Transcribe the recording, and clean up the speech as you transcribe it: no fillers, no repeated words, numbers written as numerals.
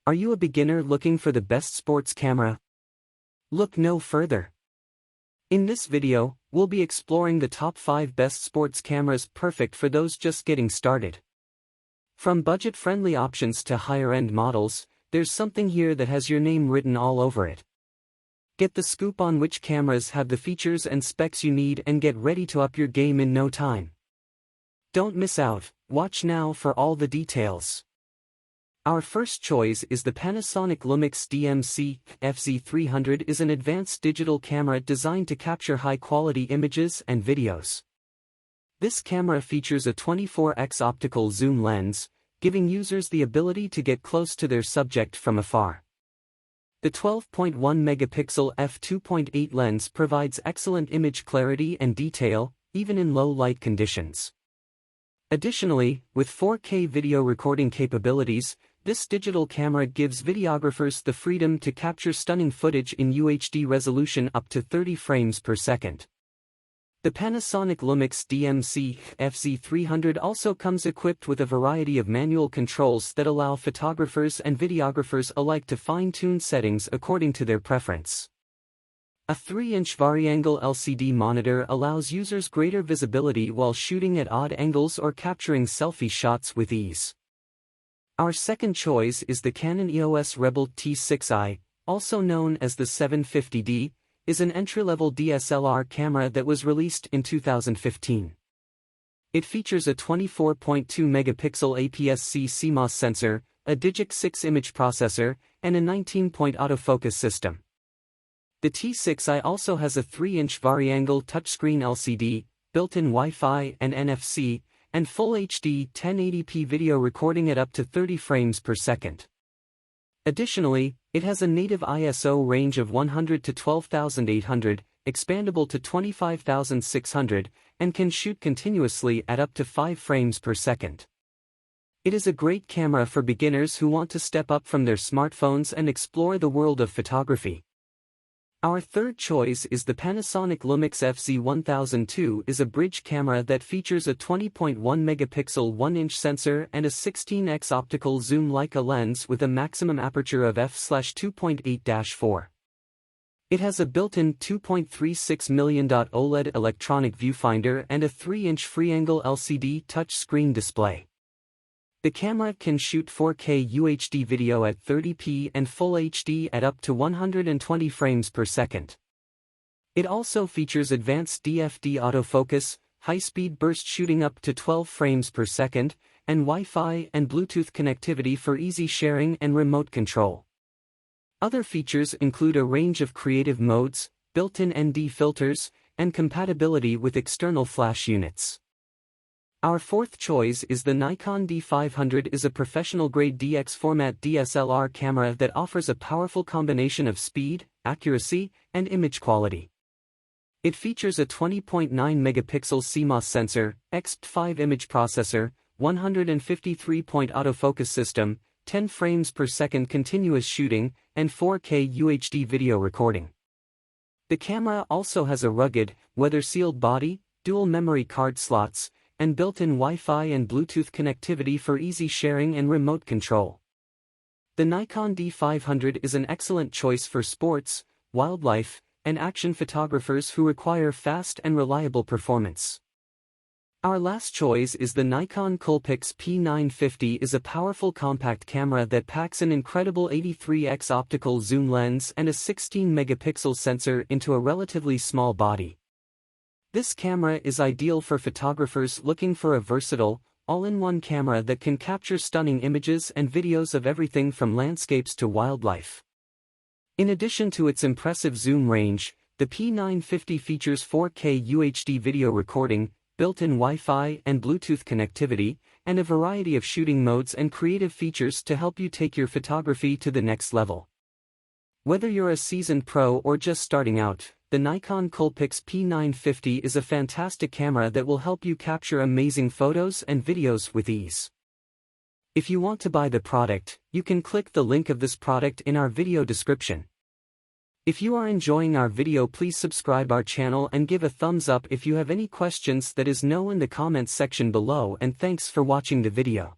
Are you a beginner looking for the best sports camera? Look no further. In this video, we'll be exploring the top 5 best sports cameras perfect for those just getting started. From budget-friendly options to higher-end models, there's something here that has your name written all over it. Get the scoop on which cameras have the features and specs you need and get ready to up your game in no time. Don't miss out, watch now for all the details. Our first choice is the Panasonic Lumix DMC-FZ300 is an advanced digital camera designed to capture high-quality images and videos. This camera features a 24x optical zoom lens, giving users the ability to get close to their subject from afar. The 12.1 megapixel f2.8 lens provides excellent image clarity and detail, even in low light conditions. Additionally, with 4K video recording capabilities, this digital camera gives videographers the freedom to capture stunning footage in UHD resolution up to 30 frames per second. The Panasonic Lumix DMC-FZ300 also comes equipped with a variety of manual controls that allow photographers and videographers alike to fine-tune settings according to their preference. A 3-inch vari-angle LCD monitor allows users greater visibility while shooting at odd angles or capturing selfie shots with ease. Our second choice is the Canon EOS Rebel T6i, also known as the 750D, is an entry-level DSLR camera that was released in 2015. It features a 24.2 megapixel APS-C CMOS sensor, a Digic 6 image processor, and a 19-point autofocus system. The T6i also has a 3-inch vari-angle touchscreen LCD, built-in Wi-Fi and NFC, and Full HD 1080p video recording at up to 30 frames per second. Additionally, it has a native ISO range of 100 to 12,800, expandable to 25,600, and can shoot continuously at up to 5 frames per second. It is a great camera for beginners who want to step up from their smartphones and explore the world of photography. Our third choice is the Panasonic Lumix FZ1002 is a bridge camera that features a 20.1 megapixel 1-inch sensor and a 16x optical zoom Leica lens with a maximum aperture of f/2.8-4. It has a built-in 2.36 million OLED electronic viewfinder and a 3-inch free-angle LCD touchscreen display. The camera can shoot 4K UHD video at 30p and Full HD at up to 120 frames per second. It also features advanced DFD autofocus, high-speed burst shooting up to 12 frames per second, and Wi-Fi and Bluetooth connectivity for easy sharing and remote control. Other features include a range of creative modes, built-in ND filters, and compatibility with external flash units. Our fourth choice is the Nikon D500 is a professional-grade DX format DSLR camera that offers a powerful combination of speed, accuracy, and image quality. It features a 20.9 megapixel CMOS sensor, XP5 image processor, 153-point autofocus system, 10 frames per second continuous shooting, and 4K UHD video recording. The camera also has a rugged, weather-sealed body, dual memory card slots, and built-in Wi-Fi and Bluetooth connectivity for easy sharing and remote control. The Nikon D500 is an excellent choice for sports, wildlife, and action photographers who require fast and reliable performance. Our last choice is the Nikon Coolpix P950 is a powerful compact camera that packs an incredible 83x optical zoom lens and a 16-megapixel sensor into a relatively small body. This camera is ideal for photographers looking for a versatile, all-in-one camera that can capture stunning images and videos of everything from landscapes to wildlife. In addition to its impressive zoom range, the P950 features 4K UHD video recording, built-in Wi-Fi and Bluetooth connectivity, and a variety of shooting modes and creative features to help you take your photography to the next level. Whether you're a seasoned pro or just starting out, the Nikon Coolpix P950 is a fantastic camera that will help you capture amazing photos and videos with ease. If you want to buy the product, you can click the link of this product in our video description. If you are enjoying our video, please subscribe our channel and give a thumbs up if you have any questions. That is know in the comments section below, and thanks for watching the video.